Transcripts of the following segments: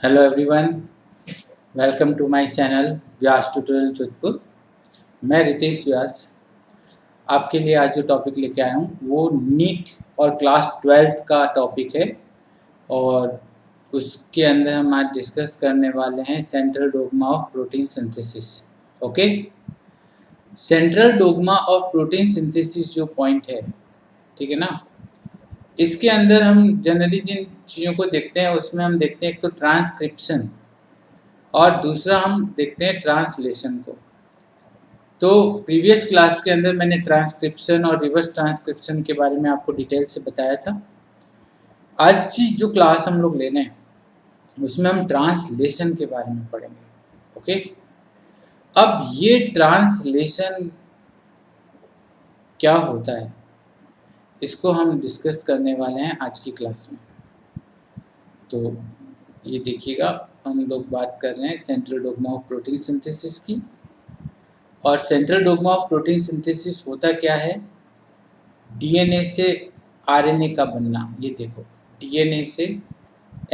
Hello everyone, welcome to my channel Vyas tutorial Jodhpur. मैं रितेश व्यास आपके लिए आज जो टॉपिक लेके आया हूँ वो नीट और क्लास 12th का टॉपिक है। और उसके अंदर हम आज डिस्कस करने वाले हैं central dogma of protein synthesis. Okay, central dogma of protein synthesis जो पॉइंट है, ठीक है ना, इसके अंदर हम जनरली जिन चीज़ों को देखते हैं उसमें हम देखते हैं एक तो ट्रांसक्रिप्शन और दूसरा हम देखते हैं ट्रांसलेशन को। तो प्रीवियस क्लास के अंदर मैंने ट्रांसक्रिप्शन और रिवर्स ट्रांसक्रिप्शन के बारे में आपको डिटेल से बताया था। आज की जो क्लास हम लोग लेने हैं उसमें हम ट्रांसलेशन के बारे में पढ़ेंगे। ओके, अब ये ट्रांसलेशन क्या होता है इसको हम डिस्कस करने वाले हैं आज की क्लास में। तो ये देखिएगा, हम लोग बात कर रहे हैं central dogma of protein synthesis की। और central dogma of protein synthesis होता क्या है? डीएनए से आरएनए का बनना। ये देखो, डीएनए से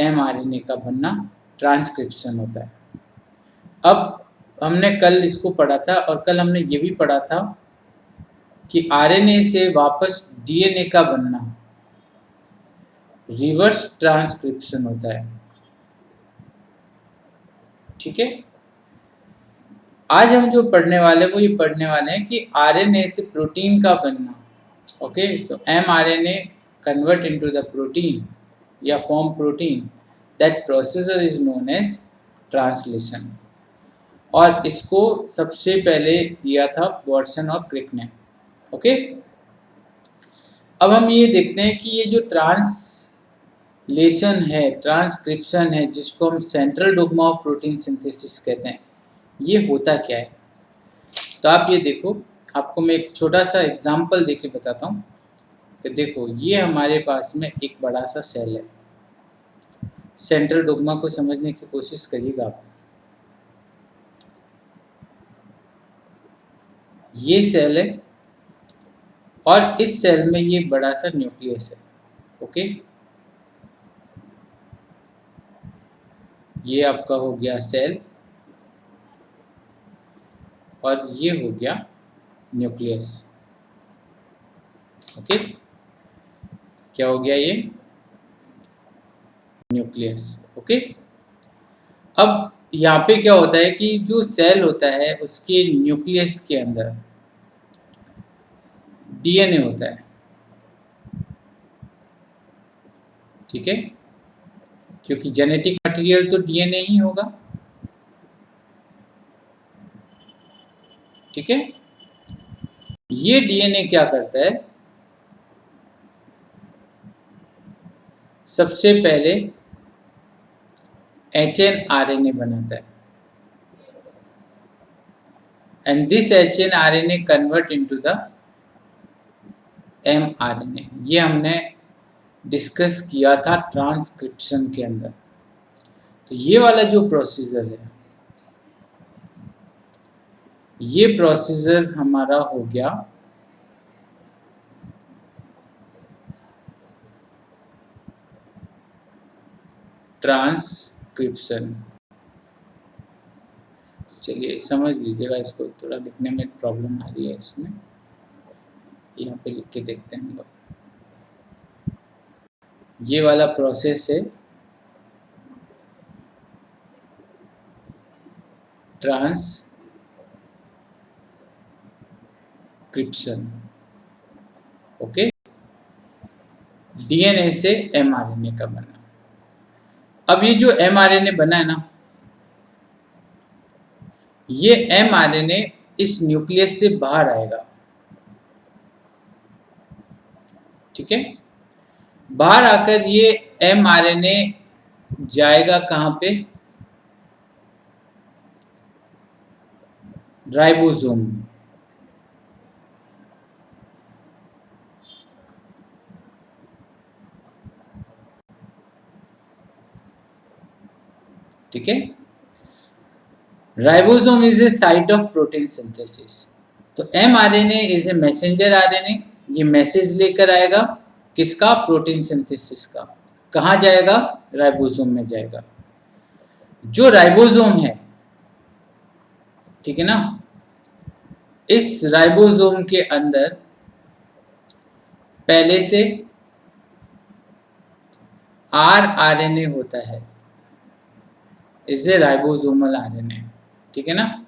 एमआरएनए का बनना ट्रांसक्रिप्शन होता है। अब हमने कल इसको पढ़ा था और कल हमने ये भी पढ़ा था कि आरएनए से वापस डीएनए का बनना रिवर्स ट्रांसक्रिप्शन होता है। ठीक है, आज हम जो पढ़ने वाले वो ये पढ़ने वाले हैं कि आरएनए से प्रोटीन का बनना। ओके, तो mRNA convert into the protein या form protein, that procedure is known as translation. और इसको सबसे पहले दिया था वॉटसन और क्रिक ने। ओके, अब हम ये देखते हैं कि ये जो ट्रांसलेशन है, ट्रांसक्रिप्शन है, जिसको हम central dogma of protein synthesis कहते हैं, ये होता क्या है। तो आप ये देखो, आपको मैं एक छोटा सा एग्जाम्पल देके बताता हूँ कि देखो, ये हमारे पास में एक बड़ा सा सेल है। सेंट्रल डोग्मा को समझने की कोशिश करिएगा आप। ये सेल है और इस सेल में ये बड़ा सा न्यूक्लियस है। ओके, ये आपका हो गया सेल और ये हो गया न्यूक्लियस। ओके, क्या हो गया? ये न्यूक्लियस। ओके, अब यहाँ पे क्या होता है कि जो सेल होता है उसके न्यूक्लियस के अंदर डीएनए होता है। ठीक है, क्योंकि जेनेटिक मटेरियल तो डीएनए ही होगा। ठीक है, ये डीएनए क्या करता है? सबसे पहले एचएनआरएनए बनाता है and this hnRNA convert into the mRNA. ये हमने डिस्कस किया था ट्रांसक्रिप्शन के अंदर। तो ये वाला जो प्रोसीजर है, ये प्रोसीजर हमारा हो गया ट्रांसक्रिप्शन। चलिए समझ लीजिएगा इसको, थोड़ा लिखने में प्रॉब्लम आ रही है इसमें। यहाँ पे लिख के देखते हैं हम लोग। ये वाला प्रोसेस है ट्रांसक्रिप्शन। ओके, डीएनए से एमआरएनए का बना। अब ये जो एमआरएनए बना है ना, ये एमआरएनए इस न्यूक्लियस से बाहर आएगा। ठीक है, बाहर आकर ये एमआरएनए जाएगा कहाँ पे? राइबोसोम में। ठीक है, ribosome is a site of protein synthesis. तो mRNA is a messenger RNA. ये मैसेज लेकर आएगा किसका? प्रोटीन सिंथेसिस का। कहाँ जाएगा? राइबोसोम में जाएगा। जो राइबोसोम है, ठीक है ना, इस राइबोसोम के अंदर पहले से आरएनए होता है, इसे राइबोसोमल आरएनए, ठीक है ना।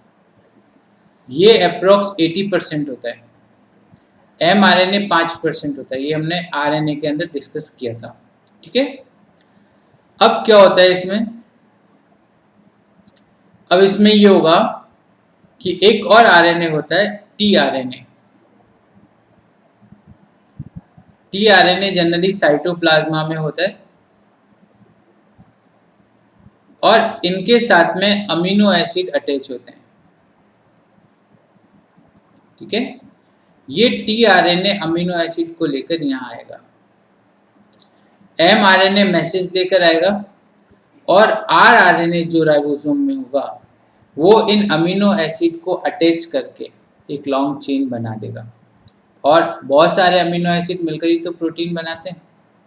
ये अप्रोक्स 80% होता है, mRNA 5% होता है, ये हमने आरएनए के अंदर डिस्कस किया था, ठीक है। अब क्या होता है इसमें, अब इसमें ये होगा कि एक और आरएनए होता है टीआरएनए। टीआरएनए जनरली साइटोप्लाज्मा में होता है और इनके साथ में अमीनो एसिड अटैच होते हैं, ठीक है। ये टीआरएनए अमीनो एसिड को लेकर यहाँ आएगा, mRNA मैसेज लेकर आएगा और rRNA जो राइबोसोम में होगा वो इन अमीनो एसिड को अटैच करके एक लॉन्ग चेन बना देगा और बहुत सारे अमीनो एसिड मिलकर ही तो प्रोटीन बनाते हैं,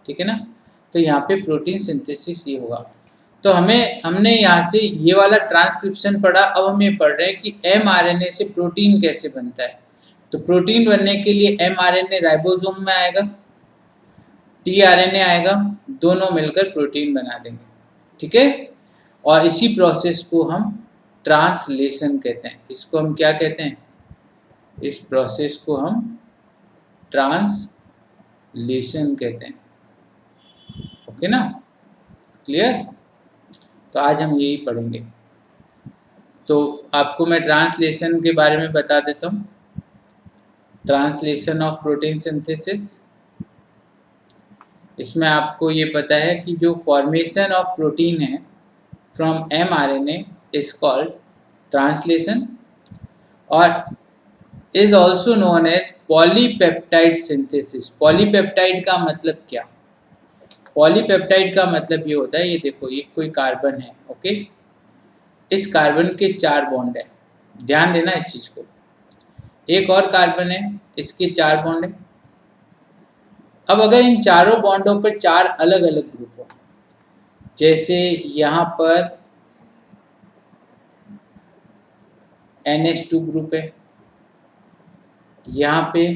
ठीक है ना। तो यहाँ पे प्रोटीन सिंथेसिस ये होगा। तो हमने यहाँ से ये वाला ट्रांसक्रिप्शन पढ़ा, अब हम ये पढ़ रहे हैं कि mRNA से प्रोटीन कैसे बनता है। तो प्रोटीन बनने के लिए mRNA राइबोसोम में आएगा, टीआरएनए आएगा, दोनों मिलकर प्रोटीन बना देंगे, ठीक है। और इसी प्रोसेस को हम ट्रांसलेशन कहते हैं। इसको हम क्या कहते हैं, इस प्रोसेस को हम ट्रांसलेशन कहते हैं, ओके ना, क्लियर। तो आज हम यही पढ़ेंगे। तो आपको मैं ट्रांसलेशन के बारे में बता देता हूँ। ट्रांसलेशन ऑफ प्रोटीन सिंथेसिस, इसमें आपको ये पता है कि जो फॉर्मेशन ऑफ प्रोटीन है from mRNA is called translation और is also known as polypeptide synthesis. Polypeptide का मतलब क्या, पॉलीपेप्टाइड का मतलब ये होता है, ये देखो ये कोई कार्बन है, ओके, इस कार्बन के 4 बॉन्ड है, ध्यान देना इस चीज को, एक और कार्बन है, इसके 4 बॉन्ड है। अब अगर इन चारों बॉन्डों पर 4 अलग अलग ग्रुप हो, जैसे यहाँ पर NH2 ग्रुप है, यहाँ पे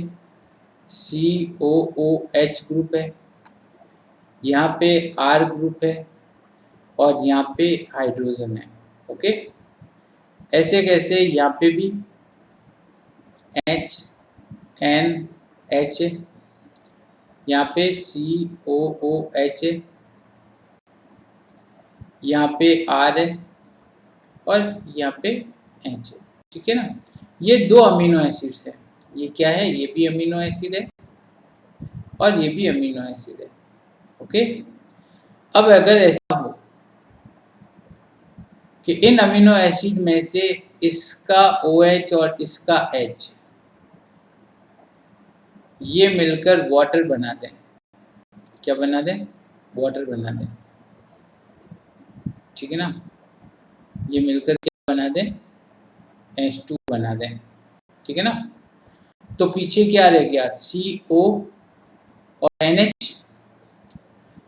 COOH ग्रुप है, यहाँ पे R ग्रुप है और यहाँ पे हाइड्रोजन है, ओके। ऐसे कैसे यहाँ पे भी H N H है, यहाँ पे COOH है, यहाँ पे R है और यहाँ पे H है, ठीक है ना। ये 2 अमीनो एसिड्स हैं, ये क्या है, ये भी अमीनो एसिड है और ये भी अमीनो एसिड है, ओके। अब अगर ऐसा हो कि इन अमीनो एसिड में से इसका OH और इसका H ये मिलकर वाटर बना दें, क्या बना दें, वाटर बना दें, ठीक है ना, ये मिलकर क्या बना दें, H2 बना दें, ठीक है ना। तो पीछे क्या रह गया, CO और NH।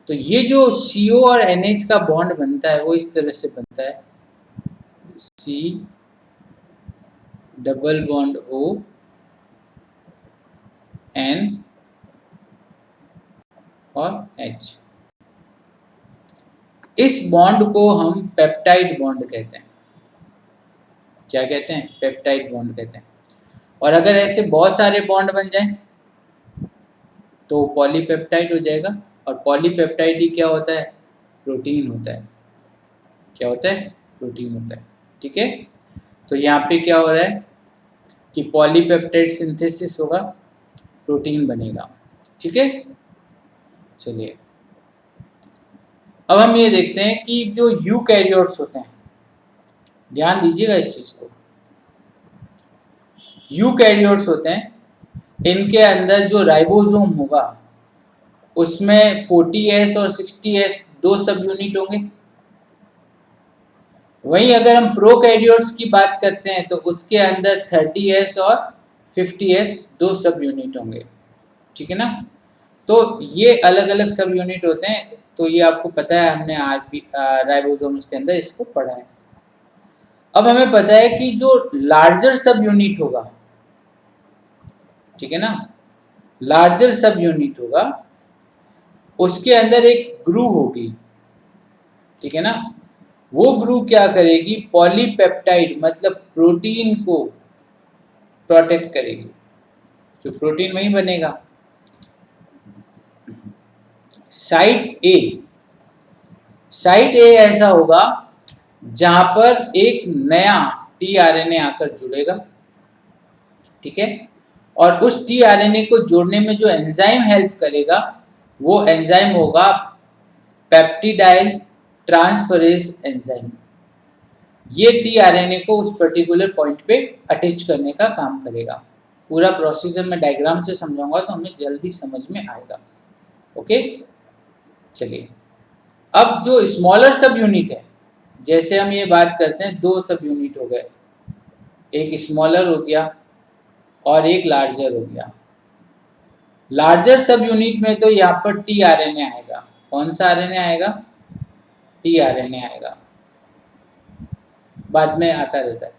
तो ये जो CO और NH का बॉन्ड बनता है वो इस तरह से बनता है, C double bond O N और H। इस बॉन्ड को हम पेप्टाइड बॉन्ड कहते हैं, क्या कहते हैं, पेप्टाइड बॉन्ड कहते हैं। और अगर ऐसे बहुत सारे बॉन्ड बन जाएं तो पॉलीपेप्टाइड हो जाएगा। और पॉलीपेप्टाइड ही क्या होता है, प्रोटीन होता है, क्या होता है, प्रोटीन होता है, ठीक है। तो यहाँ पे क्या हो रहा है कि पॉलीपेप्टाइड सिंथेसिस होगा, प्रोटीन बनेगा, ठीक है। चलिए अब हम ये देखते हैं कि जो यूकैरियोट्स होते हैं, ध्यान दीजिएगा इस चीज को, यूकैरियोट्स होते हैं, इनके अंदर जो राइबोसोम होगा उसमें 40S और 60S 2 सब यूनिट होंगे। वहीं अगर हम प्रोकैरियोट्स की बात करते हैं तो उसके अंदर 30S और 50S 2 सब यूनिट होंगे, ठीक है ना। तो ये अलग अलग सब यूनिट होते हैं। तो ये आपको पता है, हमने राइबोसोम्स के अंदर इसको पढ़ा है। अब हमें पता है कि जो लार्जर सब यूनिट होगा, ठीक है ना, लार्जर सब यूनिट होगा, उसके अंदर एक ग्रुव होगी, ठीक है ना। वो ग्रुव क्या करेगी, पॉलीपेप्टाइड मतलब प्रोटीन को प्रोटेक्ट करेगी, तो प्रोटीन वहीं बनेगा। साइट ए ऐसा होगा जहां पर एक नया टीआरएनए आकर जुड़ेगा, ठीक है, और उस टीआरएनए को जोड़ने में जो एंजाइम हेल्प करेगा वो एंजाइम होगा पेप्टिडाइल ट्रांसफरेज एंजाइम। ये टीआरएनए को उस पर्टिकुलर पॉइंट पे अटैच करने का काम करेगा। पूरा प्रोसीजर मैं डायग्राम से समझाऊंगा तो हमें जल्दी समझ में आएगा। ओके, चलिए, अब जो स्मॉलर सब यूनिट है, जैसे हम ये बात करते हैं, दो सब यूनिट हो गए, एक स्मॉलर हो गया और एक लार्जर हो गया। लार्जर सब यूनिट में तो यहाँ पर टीआरएनए आएगा। कौन सा आरएनए आएगा? टीआरएनए आएगा, बाद में आता रहता है।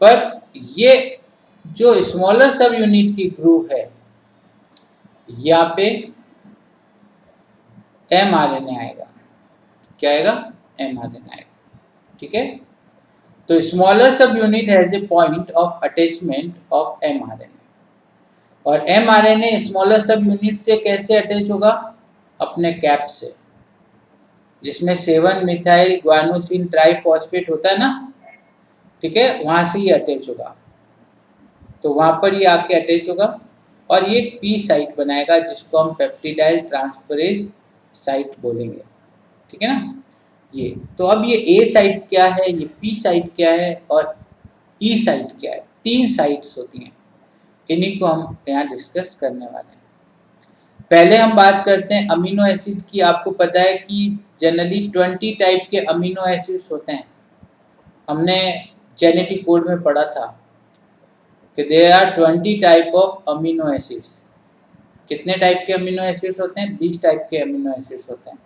पर ये जो स्मॉलर सब यूनिट की ग्रुप है, यहाँ पे एमआरएनए आएगा। क्या आएगा? एमआरएनए आएगा, ठीक है। तो स्मॉलर सब unit has a point of attachment of mRNA, और एमआरएनए स्मॉलर सब यूनिट से कैसे अटैच होगा? अपने कैप से, जिसमें 7 मिथाइल ग्वानोसिन ट्राइफॉस्फेट होता है ना, ठीक है, वहां से ये अटैच होगा। तो वहां पर ये आके अटैच होगा और ये पी साइट बनाएगा, जिसको हम पेप्टिडाइल ट्रांसफरेज साइट बोलेंगे, ठीक है ना। ये तो अब ये ए साइट क्या है, ये पी साइट क्या है और ई साइट क्या है? 3 साइट्स होती हैं, इन्हीं को हम यहाँ डिस्कस करने वाले हैं। पहले हम बात करते हैं अमीनो एसिड की। आपको पता है कि जनरली 20 टाइप के अमीनो एसिड्स होते हैं। हमने जेनेटिक कोड में पढ़ा था कि there are 20 type of amino acids. कितने टाइप के अमीनो एसिड्स होते हैं? 20 टाइप के अमीनो एसिड्स होते हैं,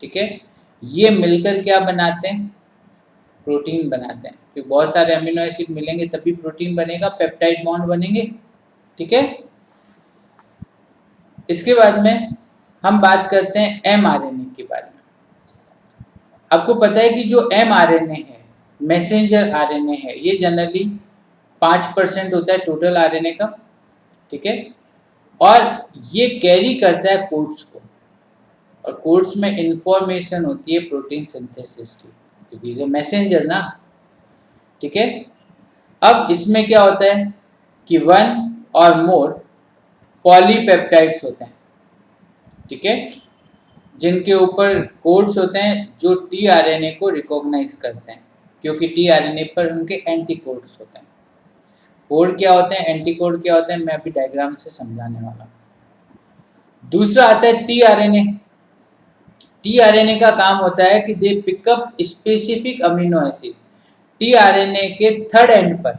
ठीक है। ये मिलकर क्या बनाते हैं? प्रोटीन बनाते हैं, क्योंकि बहुत सारे अमीनो एसिड मिलेंगे तभी प्रोटीन बनेगा, पेप्टाइड बॉन्ड बनेंगे, ठीक है। इसके बाद में हम बात करते हैं एमआरएनए के बारे में। आपको पता है कि जो एमआरएनए है, मैसेंजर आरएनए है, ये जनरली 5% होता है टोटल आरएनए का, ठीक है, और ये कैरी करता है कोड्स को, और कोड्स में इंफॉर्मेशन होती है प्रोटीन सिंथेसिस की, क्योंकि जो मैसेंजर ना, ठीक है। अब इसमें क्या होता है कि 1 और मोर पॉलीपेप्टाइड्स होते हैं, ठीक है, जिनके ऊपर कोड्स होते हैं जो टीआरएनए को रिकॉग्नाइज करते हैं, क्योंकि टीआरएनए पर उनके एंटी कोड्स होते हैं। कोड क्या होते हैं, एंटी कोड क्या होते हैं, मैं अभी डायग्राम से समझाने वाला हूँ। दूसरा आता है टीआरएनए। टीआरएनए का काम होता है कि they pick up specific amino acid tRNA के थर्ड एंड पर,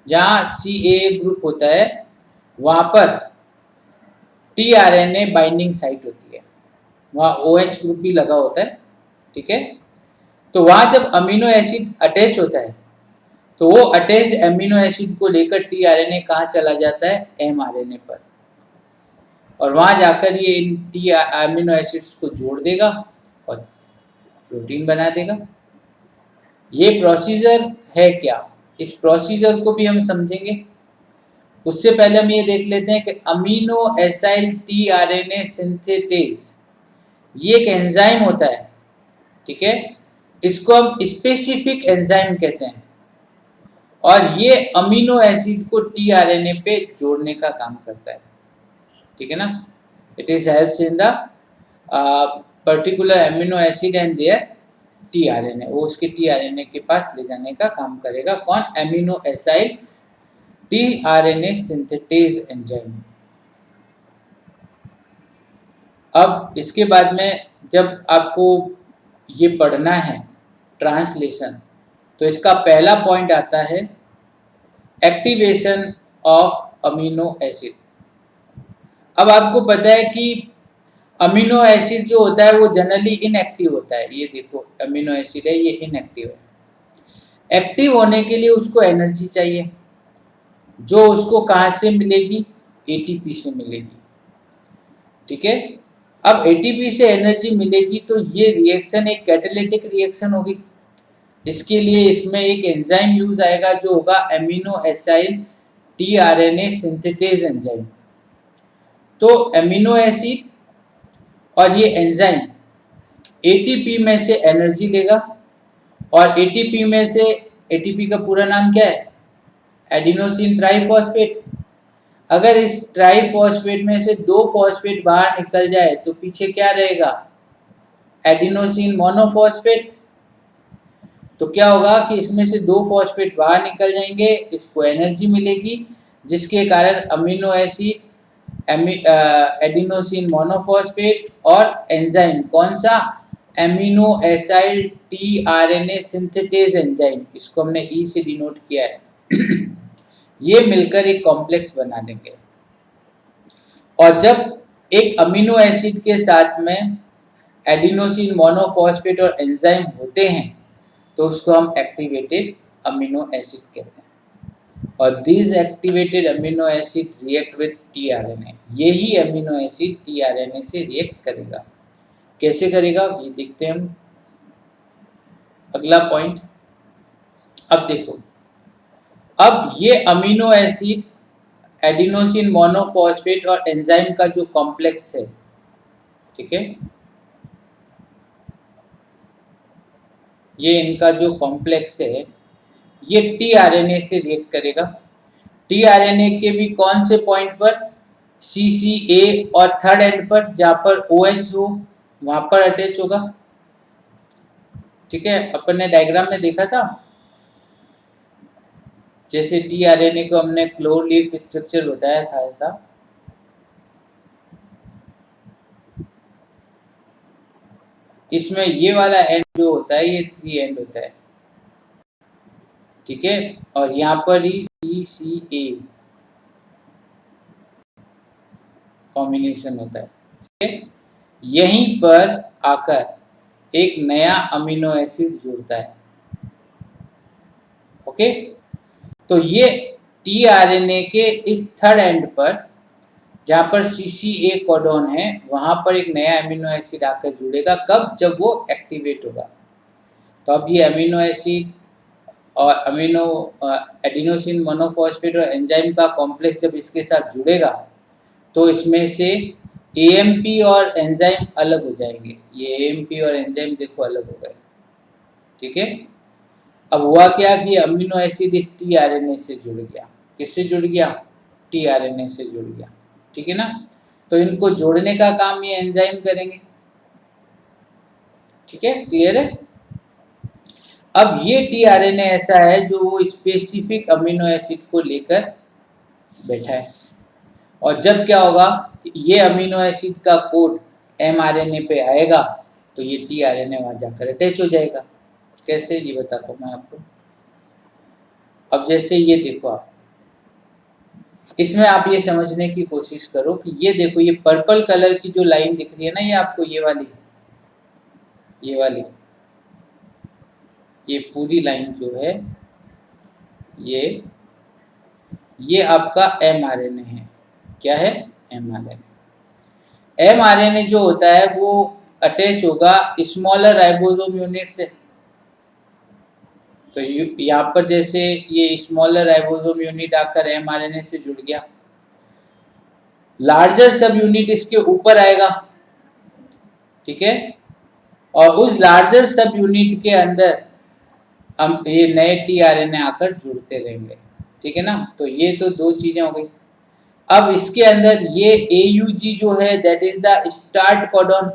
जहाँ CAA ग्रुप होता है वहां पर टीआरएनए बाइंडिंग साइट होती है, वहाँ OH ग्रुप भी लगा होता है, ठीक है। तो वहां जब अमीनो एसिड अटैच होता है तो वो अटैच्ड अमीनो एसिड को लेकर टीआरएनए कहाँ चला जाता है? एमआरएनए पर, और वहां जाकर ये इन टी अमीनो एसिड्स को जोड़ देगा और प्रोटीन बना देगा। ये प्रोसीजर है क्या? इस प्रोसीजर को भी हम समझेंगे। उससे पहले हम ये देख लेते हैं कि अमीनो एसाइल टीआरएनए सिंथेटेज, ये एक एंजाइम होता है, ठीक है, इसको हम स्पेसिफिक एंजाइम कहते हैं, और ये अमीनो एसिड को टीआरएनए पे जोड़ने का काम करता है, ठीक है ना। It is helps in the particular amino acid and their tRNA, वो उसके टीआरएनए के पास ले जाने का काम करेगा। कौन? Amino acyl tRNA synthetase enzyme. अब इसके बाद में जब आपको ये पढ़ना है ट्रांसलेशन, तो इसका पहला पॉइंट आता है एक्टिवेशन ऑफ अमीनो एसिड। अब आपको पता है कि अमीनो एसिड जो होता है वो जनरली इनएक्टिव होता है। ये देखो अमीनो एसिड है, ये इनएक्टिव है। एक्टिव होने के लिए उसको एनर्जी चाहिए, जो उसको कहाँ से मिलेगी? एटीपी से मिलेगी। ठीक है, अब एटीपी से एनर्जी मिलेगी तो ये रिएक्शन एक कैटालिटिक रिएक्शन होगी। इसके लिए इसमें एक एंजाइम यूज आएगा जो होगा amino acyl tRNA synthetase enzyme. तो एमिनो एसिड और ये एंजाइम एटीपी में से एनर्जी लेगा, और एटीपी में से, एटीपी का पूरा नाम क्या है? Adenosine triphosphate. अगर इस ट्राइफॉस्फेट में से 2 फॉस्फेट बाहर निकल जाए तो पीछे क्या रहेगा? Adenosine monophosphate. तो क्या होगा कि इसमें से 2 फॉस्फेट बाहर निकल जाएंगे, इसको एनर्जी मिलेगी, जिसके कारण अमीनो एसिड, एडिनोसिन मोनोफॉस्फेट और एंजाइम कौन सा? Amino acyl tRNA synthetase enzyme, इसको हमने ई से डिनोट किया है ये मिलकर एक कॉम्प्लेक्स बना देंगे। और जब एक अमीनो एसिड के साथ में एडिनोसिन मोनोफॉस्फेट और एंजाइम होते हैं तो उसको हम एक्टिवेटेड अमीनो एसिड कहते हैं। और these activated amino acid react with tRNA। यही अमीनो एसिड tRNA से रिएक्ट करेगा। कैसे करेगा ये देखते हैं हम। अगला पॉइंट, अब देखो, अब ये अमीनो एसिड एडिनोसिन मोनोफॉस्फेट और एंजाइम का जो कॉम्प्लेक्स है, ठीक है, ये इनका जो कॉम्प्लेक्स है ये टीआरएनए से रिएक्ट करेगा। टीआरएनए के भी कौन से पॉइंट पर? सीसीए और थर्ड एंड पर, जहां पर ओएच हो वहां पर अटैच होगा। ठीक है, अपन ने डायग्राम में देखा था, जैसे टीआरएनए को हमने क्लोर लीफ स्ट्रक्चर बताया था ऐसा। इसमें ये वाला एंड जो होता है ये 3 एंड होता है। ठीक है, और यहाँ पर ही सीसीए कॉम्बिनेशन होता है। ठीक है, यहीं पर आकर एक नया अमीनो एसिड जुड़ता है। ओके, तो ये टीआरएनए के इस थर्ड एंड पर, जहां पर सीसीए कोडॉन है, वहां पर एक नया अमीनो एसिड आकर जुड़ेगा। कब? जब वो एक्टिवेट होगा। तो अब ये अमीनो एसिड और एडिनोसिन मोनोफॉस्फेट और एंजाइम का कॉम्प्लेक्स जब इसके साथ जुड़ेगा तो इसमें से एएमपी और एंजाइम अलग हो जाएंगे। ये एएमपी और एंजाइम देखो अलग हो गए। ठीक है, अब हुआ क्या कि अमीनो एसिड इस टीआरएनए से जुड़ गया। किससे जुड़ गया? टीआरएनए से जुड़ गया। ठीक है ना, तो इनको जोड़ने का काम ये एंजाइम करेंगे। ठीक है, क्लियर है? अब ये टीआरएनए ऐसा है जो वो स्पेसिफिक अमीनो एसिड को लेकर बैठा है, और जब क्या होगा, ये अमीनो एसिड का कोड एमआरएनए पे आएगा तो ये टीआरएनए वहां जाकर अटैच हो जाएगा। कैसे, ये बताता हूँ मैं आपको। अब जैसे ये देखो आप, इसमें आप ये समझने की कोशिश करो कि ये देखो, ये पर्पल कलर की जो लाइन दिख रही है ना, ये आपको ये वाली ये पूरी लाइन जो है ये आपका एमआरएनए है। क्या है? एमआरएनए। एमआरएनए जो होता है वो अटैच होगा स्मॉलर राइबोसोम यूनिट से। तो यहाँ पर जैसे ये स्मॉलर राइबोसोम यूनिट आकर एमआरएनए से जुड़ गया, लार्जर सब यूनिट इसके ऊपर आएगा। ठीक है, और उस लार्जर सब यूनिट के अंदर हम ये नए टीआरएनए आकर जुड़ते रहेंगे। ठीक है ना, तो ये तो 2 चीजें हो गई। अब इसके अंदर ये एयूजी जो है that is the start codon,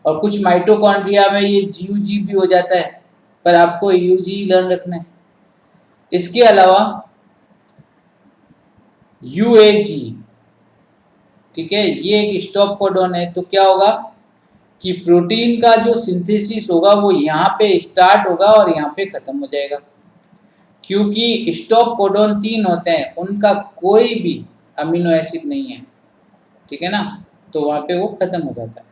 और कुछ माइटोकॉन्ड्रिया में ये जीयूजी भी हो जाता है, पर आपको एयूजी लर्न रखना है। इसके अलावा यूएजी, ठीक है, ये एक स्टॉप कोडॉन है। तो क्या होगा कि प्रोटीन का जो सिंथेसिस होगा वो यहाँ पे स्टार्ट होगा और यहाँ पे खत्म हो जाएगा, क्योंकि स्टॉप कोडॉन 3 होते हैं, उनका कोई भी अमीनो एसिड नहीं है। ठीक है ना, तो वहाँ पे वो खत्म हो जाता है।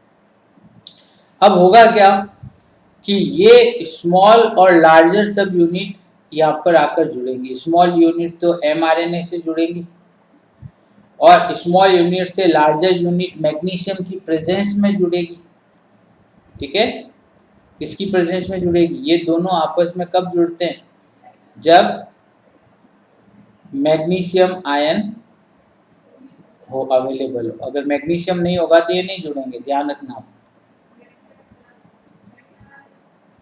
अब होगा क्या कि ये स्मॉल और लार्जर सब यूनिट यहाँ पर आकर जुड़ेंगे। स्मॉल यूनिट तो mRNA से जुड़ेंगी और स्मॉल यूनिट से लार्जर यूनिट मैग्नीशियम की प्रेजेंस में जुड़ेगी। ठीक है, किसकी प्रेजेंस में जुड़ेगी? ये दोनों आपस में कब जुड़ते हैं? जब मैग्नीशियम आयन हो अवेलेबल हो। अगर मैग्नीशियम नहीं होगा तो ये नहीं जुड़ेंगे, ध्यान रखना आप।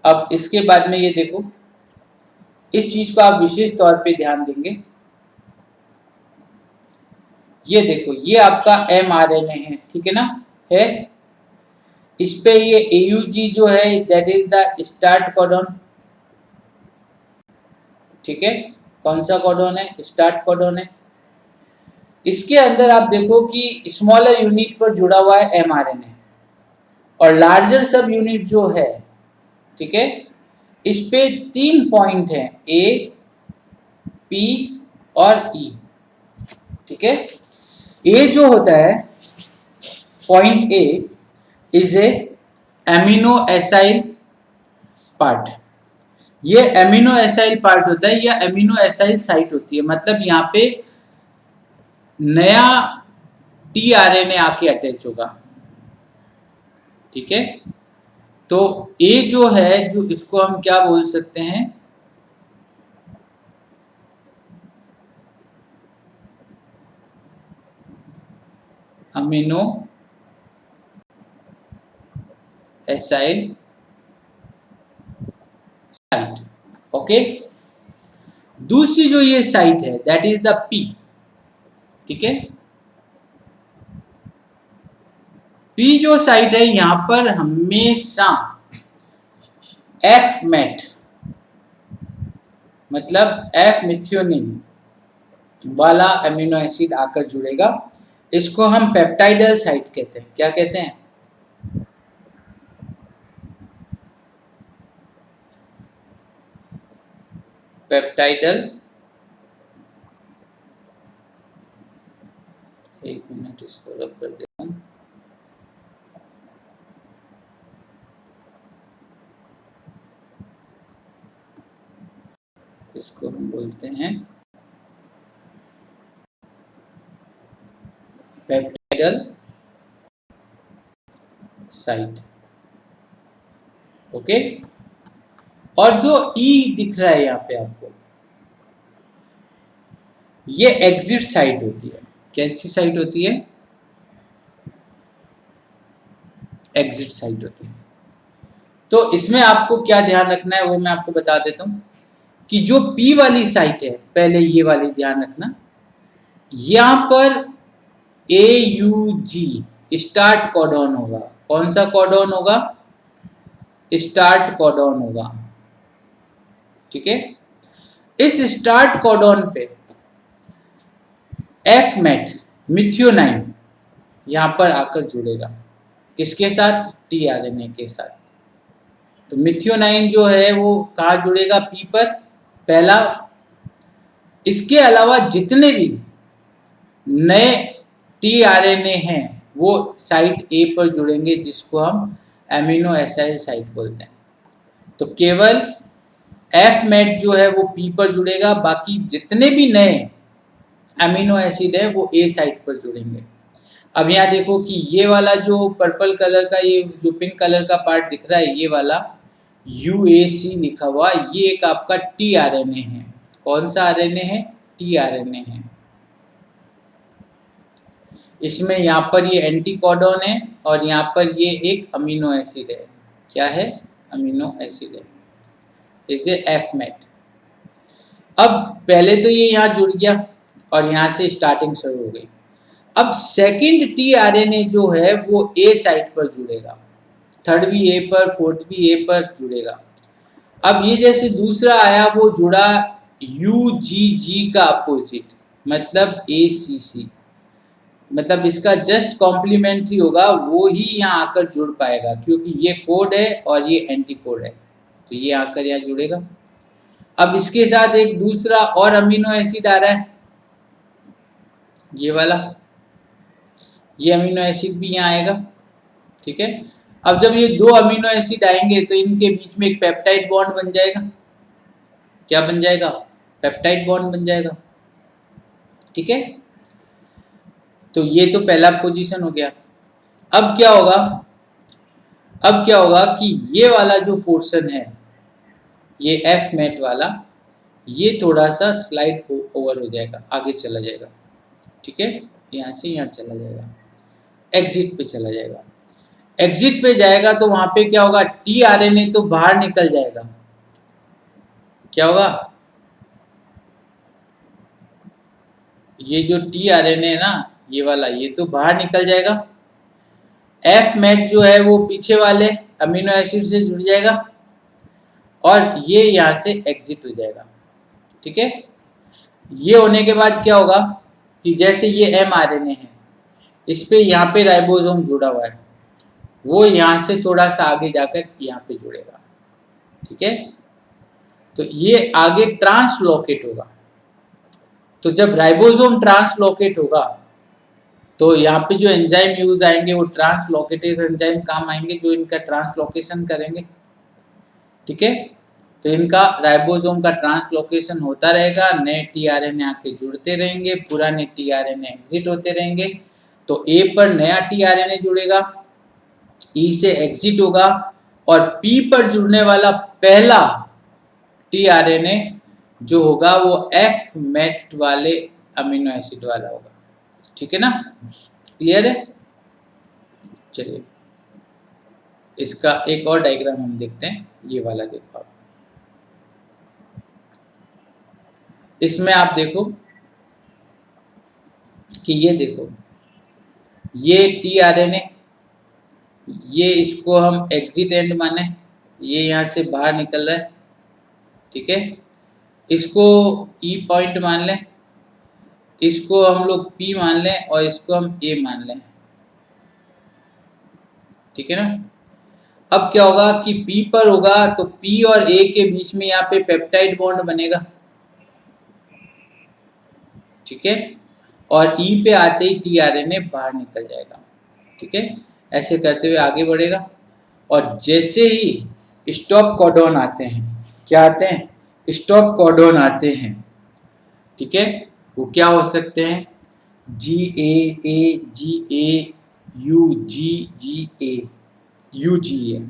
अब इसके बाद में ये देखो, इस चीज को आप विशेष तौर पे ध्यान देंगे। ये देखो, ये आपका mRNA है, ठीक है ना, है। इस पे ये AUG जो है that is the start codon. ठीक है, कौन सा कोडॉन है? स्टार्ट कोडॉन है। इसके अंदर आप देखो कि स्मॉलर यूनिट पर जुड़ा हुआ है mRNA और लार्जर सब यूनिट जो है, ठीक है, इस पे 3 पॉइंट हैं, A, P और E। ठीक है, A जो होता है, point A is a amino acyl part. ये एमिनो एसाइल पार्ट होता है या एमिनो एसाइल साइट होती है। मतलब यहाँ पे नया tRNA आके अटैच होगा। ठीक है, तो A जो है, जो इसको हम क्या बोल सकते हैं? Amino acyl site. ओके, दूसरी जो ये साइट है दैट इज द P। ठीक है, P जो साइट है, यहां पर हमेशा F मेट मतलब F मिथियोनिन वाला अमीनो एसिड आकर जुड़ेगा। इसको हम पेप्टाइडल साइट कहते हैं। क्या कहते हैं? पेप्टाइडल। एक मिनट, इसको रब कर देता हूं। इसको हम बोलते हैं पेप्टाइडल साइट। ओके, और जो ई दिख रहा है यहाँ पे आपको, ये एग्जिट साइट होती है। कैसी साइट होती है? एग्जिट साइट होती है। तो इसमें आपको क्या ध्यान रखना है वो मैं आपको बता देता हूं कि जो पी वाली साइट है, पहले ये वाली ध्यान रखना, यहां पर AUG स्टार्ट कोडॉन होगा। कौन सा कोडॉन होगा? स्टार्ट कोडॉन होगा। ठीक है, इस स्टार्ट कोडॉन पे F मेट मिथियोनाइन यहां पर आकर जुड़ेगा। किसके साथ? tRNA के साथ। तो मिथियोनाइन जो है वो कहाँ जुड़ेगा? P पर, पहला। इसके अलावा जितने भी नए tRNA हैं वो साइट A पर जुड़ेंगे, जिसको हम एमिनो एसाइल साइट बोलते हैं। तो केवल F मेट जो है वो P पर जुड़ेगा, बाकी जितने भी नए एमिनो एसिड है वो A साइट पर जुड़ेंगे। अब यहाँ देखो कि ये वाला जो पर्पल कलर का, ये जो पिंक कलर का पार्ट दिख रहा है, ये वाला UAC लिखा हुआ, ये एक आपका tRNA है। कौन सा RNA है? tRNA है। इसमें यहाँ पर ये एंटीकोडॉन है और यहाँ पर ये एक अमीनो एसिड है। क्या है? अमीनो एसिड है, इसे F मेट। अब पहले तो ये यहाँ जुड़ गया और यहाँ से स्टार्टिंग शुरू हो गई। अब सेकंड tRNA जो है वो A साइट पर जुड़ेगा, थर्ड भी A पर, फोर्थ भी A पर जुड़ेगा। अब ये जैसे दूसरा आया वो जुड़ा UGG का अपोजिट, मतलब ACC, मतलब इसका जस्ट कॉम्प्लीमेंट्री होगा, वो ही यहाँ आकर जुड़ पाएगा, क्योंकि ये कोड है और ये एंटी कोड है, तो ये आकर यहाँ जुड़ेगा। अब इसके साथ एक दूसरा और अमीनो एसिड आ रहा है, ये वाला। ये अमीनो एसिड भी यहाँ आएगा, ठीक है। अब जब ये दो अमीनो एसिड आएंगे तो इनके बीच में एक पेप्टाइड बॉन्ड बन जाएगा। क्या बन जाएगा? पेप्टाइड बॉन्ड बन जाएगा, ठीक है। तो ये तो पहला पोजीशन हो गया। अब क्या होगा? अब क्या होगा कि ये वाला जो पोर्शन है, ये एफ मेट वाला, ये थोड़ा सा स्लाइड ओवर हो जाएगा, आगे चला जाएगा, ठीक है। यहाँ से यहाँ चला जाएगा, एग्जिट पे चला जाएगा। एग्जिट पे जाएगा तो वहां पे क्या होगा? टीआरएनए तो बाहर निकल जाएगा। क्या होगा? ये जो टीआरएनए है ना, ये वाला, ये तो बाहर निकल जाएगा। एफ मेट जो है वो पीछे वाले अमीनो एसिड से जुड़ जाएगा और ये यहाँ से एग्जिट हो जाएगा, ठीक है। ये होने के बाद क्या होगा कि जैसे ये एमआरएनए है, इस पे यहाँ पे राइबोसोम जुड़ा हुआ है, वो यहाँ से थोड़ा सा आगे जाकर यहाँ पे जुड़ेगा, ठीक है। तो ये आगे ट्रांसलोकेट होगा। तो जब राइबोसोम ट्रांसलोकेट होगा तो यहाँ पे जो एंजाइम यूज आएंगे वो ट्रांसलोकेटेज एंजाइम काम आएंगे, जो इनका ट्रांसलोकेशन करेंगे, ठीक है। तो इनका राइबोसोम का ट्रांसलोकेशन होता रहेगा, नए टीआरएनए आके जुड़ते रहेंगे, पुराने टीआरएनए एग्जिट होते रहेंगे। तो ए पर नया टीआरएनए जुड़ेगा, ई से एग्जिट होगा और पी पर जुड़ने वाला पहला टीआरएनए जो होगा वो एफ मेट वाले अमीनो एसिड वाला होगा, ठीक है ना। क्लियर है? चलिए इसका एक और डायग्राम हम देखते हैं। ये वाला देखो आप, इसमें आप देखो कि ये देखो, ये टीआरएनए, ये इसको हम एग्जिट एंड माने, ये यहाँ से बाहर निकल रहा है, ठीक है। इसको ई पॉइंट मान लें, इसको हम लोग पी मान लें और इसको हम ए मान लें, ठीक है ना। अब क्या होगा कि पी पर होगा तो पी और ए के बीच में यहाँ पे पेप्टाइड बॉन्ड बनेगा, ठीक है। और ई पे आते ही टीआरएनए बाहर निकल जाएगा, ठीक है। ऐसे करते हुए आगे बढ़ेगा और जैसे ही स्टॉप कोडॉन आते हैं, क्या आते हैं? स्टॉप कोडॉन आते हैं, ठीक है। वो क्या हो सकते हैं? GAA, GA, UGGA, UGA,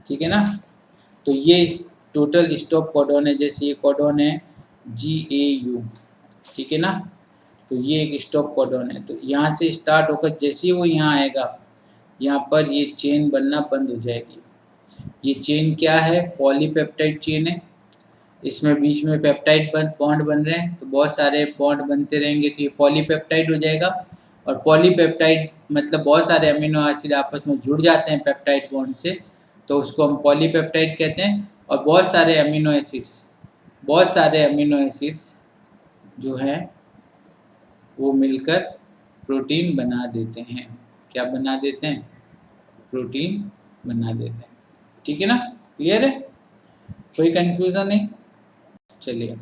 ठीक है ना। तो ये टोटल स्टॉप कोडॉन है। जैसे ये कोडॉन है GAU, ठीक है ना। तो ये एक स्टॉप कोडॉन है। तो यहाँ से स्टार्ट होकर जैसे ही वो यहाँ आएगा, यहाँ पर ये चेन बनना बंद हो जाएगी। ये चेन क्या है? पॉलीपेप्टाइड चेन है। इसमें बीच में पेप्टाइड बॉन्ड बन रहे हैं, तो बहुत सारे बॉन्ड बनते रहेंगे तो ये पॉलीपेप्टाइड हो जाएगा। और पॉलीपेप्टाइड मतलब बहुत सारे अमीनो एसिड आपस में जुड़ जाते हैं पेप्टाइड बॉन्ड से, तो उसको हम पॉलीपेप्टाइड कहते हैं। और बहुत सारे अमीनो एसिड्स जो हैं वो मिलकर प्रोटीन बना देते हैं। क्या बना देते हैं? प्रोटीन बना देते हैं, ठीक है ना। क्लियर है? कोई कंफ्यूजन नहीं? चलिए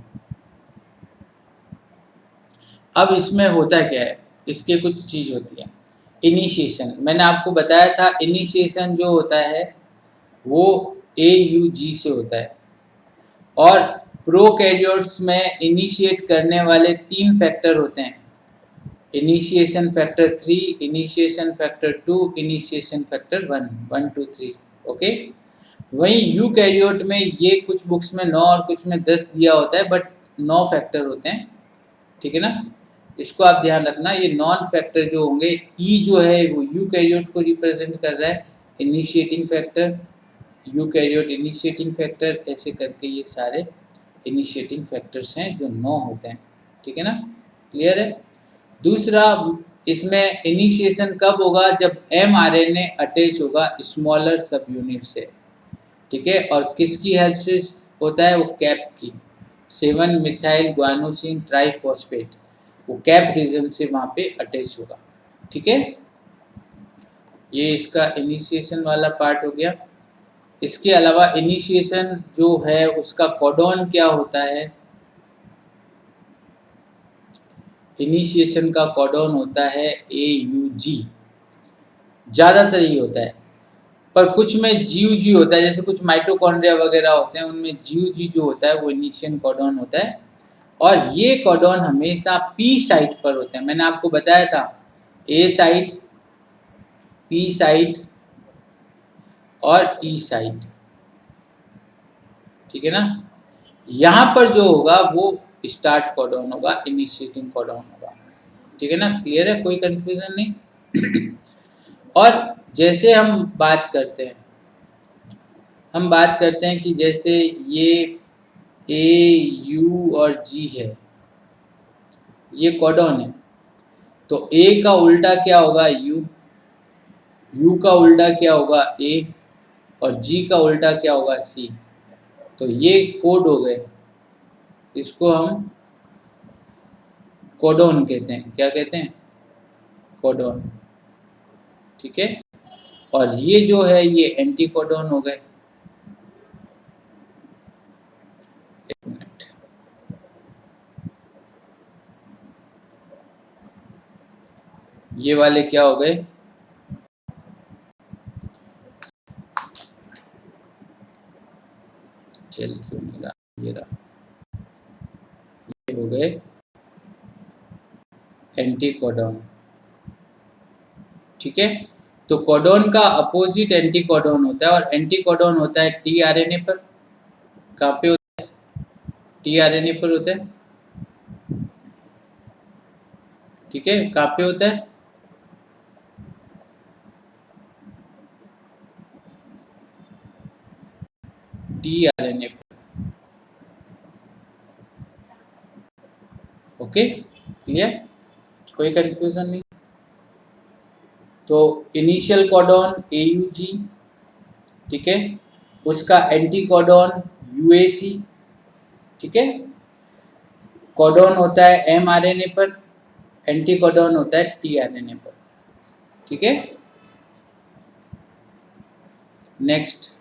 अब इसमें होता क्या है, इसके कुछ चीज़ होती है। इनिशिएशन, मैंने आपको बताया था इनिशिएशन जो होता है वो AUG से होता है। और प्रोकैरियोट्स में इनिशिएट करने वाले 3 फैक्टर होते हैं, initiation factor 3, initiation factor 2, initiation factor 1, 2, 3, okay. वहीं यूकैरियोट में ये कुछ बुक्स में 9 और कुछ में 10 दिया होता है, बट 9 फैक्टर होते हैं, ठीक है ना। इसको आप ध्यान रखना। ये नॉन फैक्टर जो होंगे, ई जो है वो यूकैरियोट को रिप्रेजेंट कर रहा है, initiating factor, eukaryote initiating factor, ऐसे करके ये सारे इनिशिएटिंग फैक्टर्स हैं जो 9 होते हैं, ठीक है ना। क्लियर है? दूसरा, इसमें इनिशिएशन कब होगा? जब mRNA अटैच होगा स्मॉलर सब यूनिट से, ठीक है। और किसकी हेल्प से होता है? वो कैप की, 7 मिथाइल ग्वानोसिन ट्राइफॉस्फेट, वो कैप रीजन से वहाँ पे अटैच होगा, ठीक है। ये इसका इनिशिएशन वाला पार्ट हो गया। इसके अलावा इनिशिएशन जो है उसका कोडॉन क्या होता है? इनिशिएशन का कोडॉन होता है AUG, ज़्यादातर ये होता है, पर कुछ में जीव होता है, जैसे कुछ माइटोकॉन्ड्रिया वगैरह होते हैं, उनमें जीव जो होता है वो इनिशियल कोडॉन होता है, और ये कोडॉन हमेशा पी साइट पर होते हैं। मैंने आपको बताया था ए साइट, पी साइट और ई साइट, ठीक है ना। यहाँ पर जो होगा वो स्टार्ट कोडॉन होगा, इनिशिएटिंग कोडॉन होगा, ठीक है ना। क्लियर है, कोई कंफ्यूजन नहीं। और जैसे हम बात करते हैं कि जैसे ये ए, यू और जी है, ये कोडॉन है, तो ए का उल्टा क्या होगा यू, यू का उल्टा क्या होगा ए, और जी का उल्टा क्या होगा सी। तो ये कोड हो गए, इसको हम कोडॉन कहते हैं। क्या कहते हैं? कोडॉन, ठीक है। और ये जो है ये एंटी कोडॉन हो गए। एक मिनट, ये वाले क्या हो गए? चल क्यों नहीं रहा, ये रहा, ये हो गए एंटी कोडॉन, ठीक है। तो कोडॉन का अपोजिट एंटी कोडॉन होता है, और एंटी कोडॉन होता है टीआरएनए पर। कहाँ पे होता है? टीआरएनए पर होता है, ठीक है। कहाँ पे होता है? टीआरएनए पर, ओके। क्लियर, कोई कंफ्यूजन नहीं। तो इनिशियल कोडॉन AUG, ठीक है, उसका एंटी कोडॉन UAC, ठीक है। कोडॉन होता है mRNA पर, एंटी कोडॉन होता है tRNA पर, ठीक है। नेक्स्ट,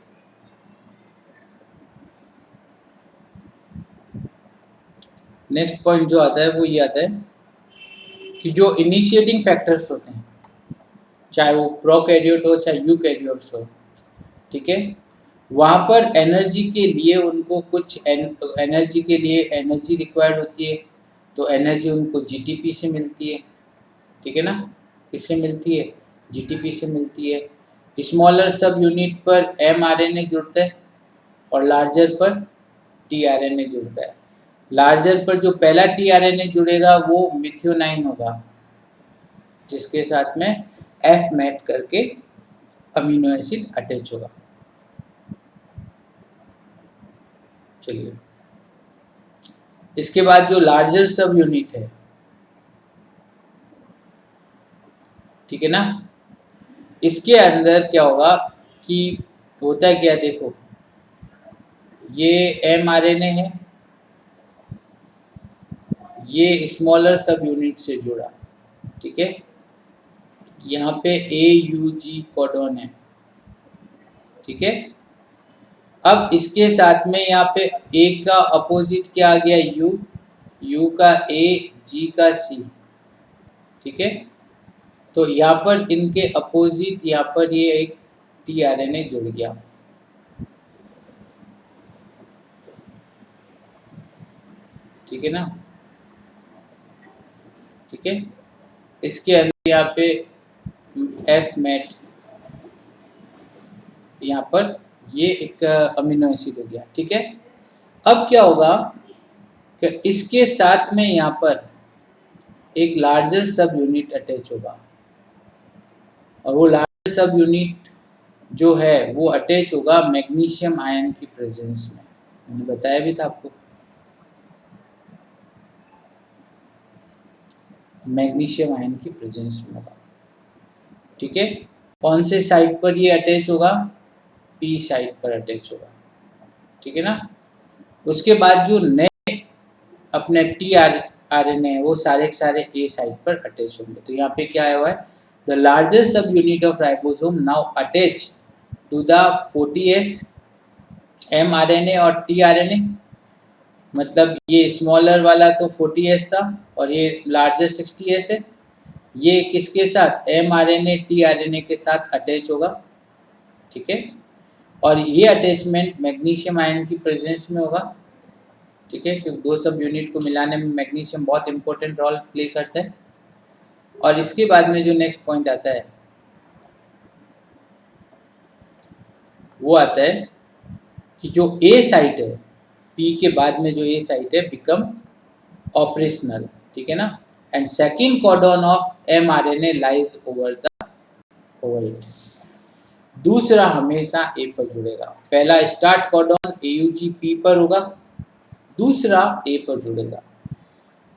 पॉइंट जो आता है वो ये आता है कि जो इनिशिएटिंग फैक्टर्स होते हैं, चाहे वो प्रोकैरियोट हो चाहे यूकैरियोट्स हो, ठीक है, वहाँ पर एनर्जी के लिए उनको कुछ एनर्जी के लिए एनर्जी रिक्वायर्ड होती है। तो एनर्जी उनको जीटीपी से मिलती है, ठीक है ना। किससे मिलती है? जीटीपी से मिलती है। स्मॉलर सब यूनिट पर mRNA जुड़ता है और लार्जर पर tRNA जुड़ता है। लार्जर पर जो पहला tRNA जुड़ेगा वो मिथ्योनाइन होगा, जिसके साथ में F मैट करके अमीनो एसिड अटैच होगा। चलिए, इसके बाद जो लार्जर सब यूनिट है, ठीक है ना, इसके अंदर क्या होगा कि होता है क्या, देखो ये mRNA है, ये स्मॉलर सब यूनिट से जुड़ा, ठीक है। यहाँ पे AUG कोडॉन है, ठीक है। अब इसके साथ में यहाँ पे A का अपोजिट क्या आ गया U, U का A, G का C, ठीक है। तो यहाँ पर इनके अपोजिट यहाँ पर ये एक tRNA जुड़ गया, ठीक है ना, ठीक है। इसके अंदर यहाँ पे F मैट, यहाँ पर ये एक अमीनो एसिड हो गया, ठीक है। अब क्या होगा कि इसके साथ में यहाँ पर एक लार्जर सब यूनिट अटैच होगा, और वो लार्जर सब यूनिट जो है वो अटैच होगा मैग्नीशियम आयन की प्रेजेंस में। मैंने बताया भी था आपको, मैग्नीशियम आयन की प्रेजेंस में होगा, ठीक है। कौन से साइड पर ये अटैच होगा? पी साइड पर अटैच होगा, ठीक है ना। उसके बाद जो नए अपने tRNA है वो सारे के सारे ए साइड पर अटैच होंगे। तो यहाँ पे क्या आया हुआ है? The larger sub unit of ribosome now attach to the 40S mRNA और tRNA। मतलब ये स्मॉलर वाला तो 40S था और ये लार्जर 60S है, ये किसके साथ, mRNA tRNA के साथ अटैच होगा, ठीक है। और ये अटैचमेंट मैग्नीशियम आयन की प्रेजेंस में होगा, ठीक है, क्योंकि दो सब यूनिट को मिलाने में मैग्नीशियम बहुत इंपॉर्टेंट रोल प्ले करता है। और इसके बाद में जो नेक्स्ट पॉइंट आता है वो आता है कि जो ए साइट है, पी के बाद में जो ए साइट है बिकम ऑपरेशनल, ठीक है ना। And second codon of mRNA lies over it. दूसरा हमेशा ए पर जुड़ेगा। पहला स्टार्ट कोडॉन AUG पी पर होगा, दूसरा ए पर जुड़ेगा,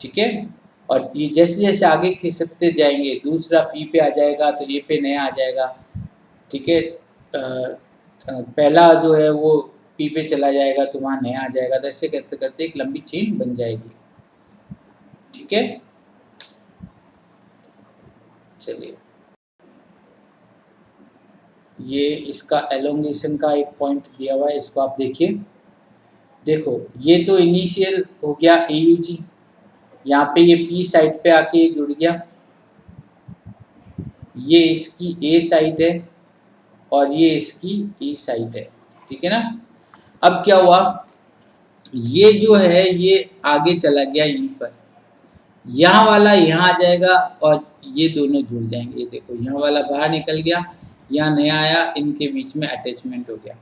ठीक है। और ये जैसे जैसे आगे खिसकते जाएंगे, दूसरा पी पे आ जाएगा तो ए पे नया आ जाएगा, ठीक है। पहला जो है वो पी पे चला जाएगा तो वहाँ नया आ जाएगा, तो ऐसे करते करते एक लंबी चेन बन जाएगी, ठीक है। चलिए, ये इसका एलोंगेशन का एक पॉइंट दिया हुआ है, इसको आप देखिए। देखो, ये तो इनिशियल हो गया AUG, यहाँ पे ये पी साइड पे आके जुड़ गया, ये इसकी ए साइट है और ये इसकी ई साइट है, ठीक है ना। अब क्या हुआ, ये जो है ये आगे चला गया ई पर, यहाँ वाला यहाँ आ जाएगा और ये दोनों जुड़ जाएंगे। ये देखो, यहाँ वाला बाहर निकल गया, यहाँ नया आया, इनके बीच में अटैचमेंट हो गया,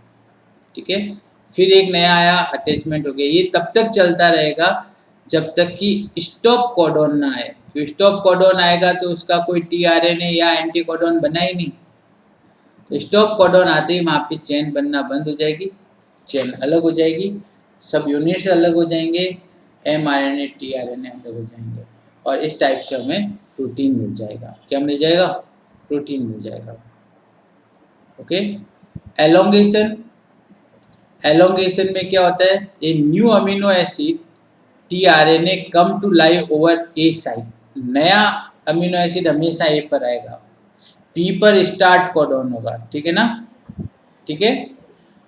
ठीक है। फिर एक नया आया, अटैचमेंट हो गया। ये तब तक चलता रहेगा जब तक कि स्टॉप कोडॉन ना आए। तो स्टॉप कोडॉन आएगा तो उसका कोई tRNA या एंटी कोडॉन बना ही नहीं। तो स्टॉप कोडॉन आते ही वहाँ पे चेन बनना बंद हो जाएगी, चेन अलग हो जाएगी, सब यूनिट्स अलग हो जाएंगे, mRNA tRNA अलग हो जाएंगे, और इस टाइप से हमें प्रोटीन मिल जाएगा। क्या मिल जाएगा, प्रोटीन मिल जाएगा, ओके। एलोंगेशन, एलोंगेशन में क्या होता है, a new amino acid tRNA come to lie over A site. नया अमीनो एसिड हमेशा ए पर आएगा, पी पर स्टार्ट कोडॉन होगा, ठीक है ना, ठीक है।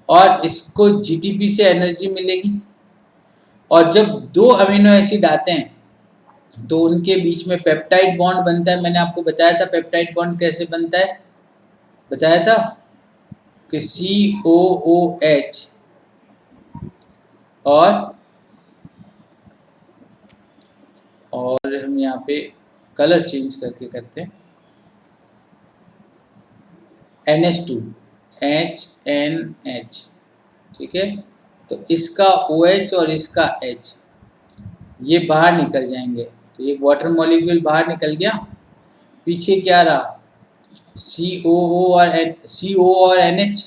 और इसको जीटीपी से एनर्जी मिलेगी। और जब दो अमीनो एसिड आते हैं तो उनके बीच में पेप्टाइड बॉन्ड बनता है। मैंने आपको बताया था पेप्टाइड बॉन्ड कैसे बनता है, बताया था कि COOH और हम यहाँ पे कलर चेंज करके करते हैं, NH2 HNH, ठीक है। तो इसका OH और इसका H ये बाहर निकल जाएंगे, तो एक वाटर मॉलिक्यूल बाहर निकल गया, पीछे क्या रहा, CO और NH,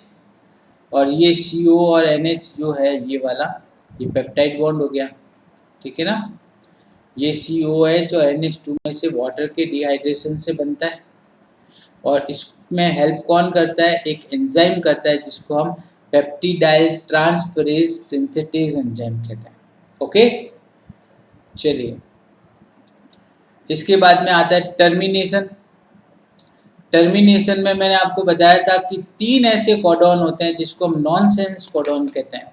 और ये CO और NH जो है ये वाला, ये पेप्टाइड बॉन्ड हो गया, ठीक है ना। ये COH और NH2 में से वाटर के डिहाइड्रेशन से बनता है, और इसमें हेल्प कौन करता है, एक एंजाइम करता है जिसको हम पेप्टिडाइल ट्रांसफरेज सिंथेटेज एंजाइम कहते हैं, ओके। चलिए, इसके बाद में आता है टर्मिनेशन। टर्मिनेशन में मैंने आपको बताया था कि 3 ऐसे कोडॉन होते हैं जिसको हम नॉनसेंस कोडॉन कहते हैं,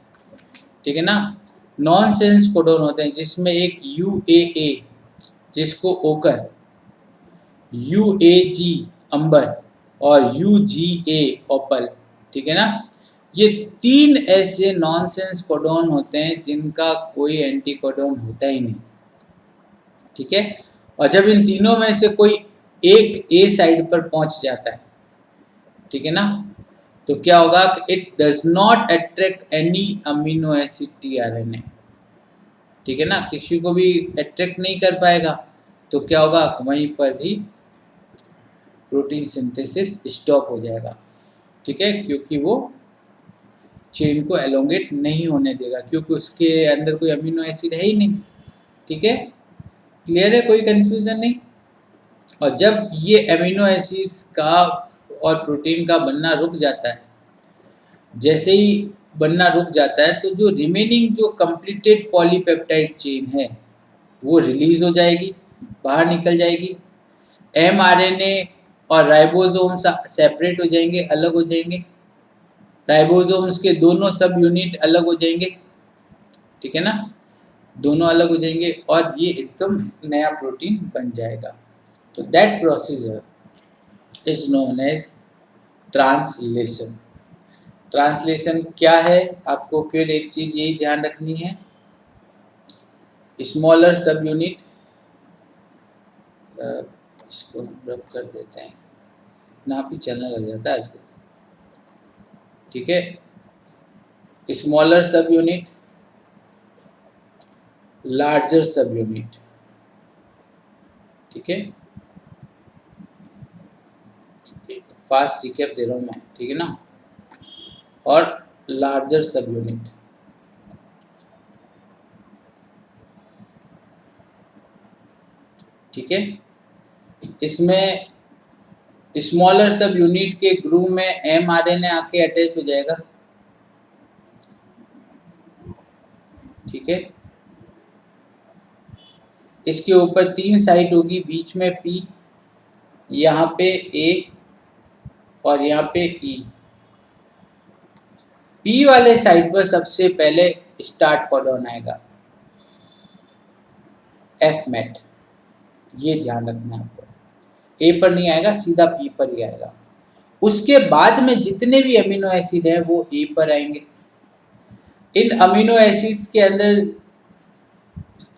ठीक है ना। नॉनसेंस कोडॉन होते हैं जिसमें एक UAA जिसको ओकर, UAG अंबर और UGA ओपल, ठीक है ना। ये 3 ऐसे नॉनसेंस कोडॉन होते हैं जिनका कोई एंटी कोडॉन होता ही नहीं, ठीक है। और जब इन तीनों में से कोई एक ए साइड पर पहुंच जाता है, ठीक है ना, तो क्या होगा कि it does not attract any amino acid tRNA, ठीक है ना, किसी को भी अट्रैक्ट नहीं कर पाएगा। तो क्या होगा, वहीं पर ही प्रोटीन सिंथेसिस स्टॉप हो जाएगा, ठीक है, क्योंकि वो चेन को एलोंगेट नहीं होने देगा, क्योंकि उसके अंदर कोई अमीनो एसिड है ही नहीं, ठीक है। क्लियर है, कोई कंफ्यूजन नहीं। और जब ये अमीनो एसिड्स का और प्रोटीन का बनना रुक जाता है, जैसे ही बनना रुक जाता है तो जो रिमेनिंग जो कंप्लीटेड पॉलीपेप्टाइड चेन है वो रिलीज हो जाएगी, बाहर निकल जाएगी। mRNA और राइबोसोम सेपरेट हो जाएंगे, अलग हो जाएंगे, राइबोसोम्स के दोनों सब यूनिट अलग हो जाएंगे, ठीक है ना, दोनों अलग हो जाएंगे, और ये एकदम नया प्रोटीन बन जाएगा, तो that procedure is known as translation. Translation क्या है, आपको फिर एक चीज़ यही ध्यान रखनी है, स्मॉलर सब यूनिट, इसको रब कर देते हैं, इतना आप ही चलने लग जाता है आजकल, ठीक है। स्मॉलर सब यूनिट, लार्जर सब यूनिट, ठीक है। फास्ट रिकैप दे रहा हूँ मैं, ठीक है ना, और लार्जर सब यूनिट, ठीक है। इसमें स्मॉलर सब यूनिट के ग्रुप में mRNA आके अटैच हो जाएगा, ठीक है। इसके ऊपर 3 साइट होगी, बीच में P, यहाँ पे A और यहाँ पे E। P वाले साइट पर सबसे पहले स्टार्ट कोडॉन आएगा, Fmet, ये ध्यान रखना है आपको। A पर नहीं आएगा, सीधा P पर ही आएगा। उसके बाद में जितने भी अमीनो एसिड हैं वो A पर आएंगे। इन अमीनो एसिड्स के अंदर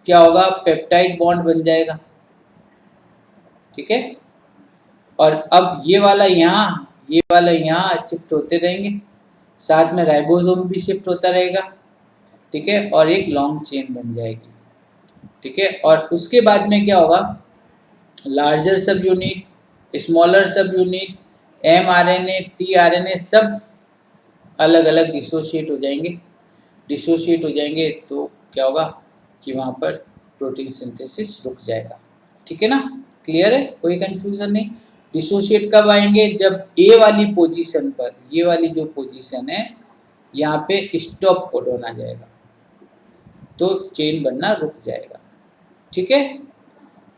क्या होगा, पेप्टाइड बॉन्ड बन जाएगा, ठीक है। और अब ये वाला यहाँ शिफ्ट होते रहेंगे, साथ में राइबोसोम भी शिफ्ट होता रहेगा, ठीक है, और एक लॉन्ग चेन बन जाएगी, ठीक है। और उसके बाद में क्या होगा, लार्जर सब यूनिट, स्मॉलर सब यूनिट, mRNA, tRNA सब अलग अलग डिसोशिएट हो जाएंगे। डिसोशिएट हो जाएंगे तो क्या होगा कि वहाँ पर प्रोटीन सिंथेसिस रुक जाएगा, ठीक है ना। क्लियर है, कोई कंफ्यूजन नहीं। डिसोशिएट कब आएंगे, जब ए वाली पोजीशन पर, ये वाली जो पोजीशन है यहाँ पे स्टॉप कोडॉन आ जाएगा तो चेन बनना रुक जाएगा, ठीक है।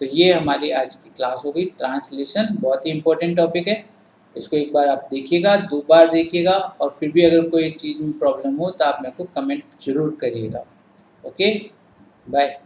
तो ये हमारी आज की क्लास हो गई। ट्रांसलेशन बहुत ही इंपॉर्टेंट टॉपिक है, इसको एक बार आप देखिएगा, 2 बार देखिएगा, और फिर भी अगर कोई चीज़ में प्रॉब्लम हो तो आप मेरे को कमेंट जरूर करिएगा। Okay, bye.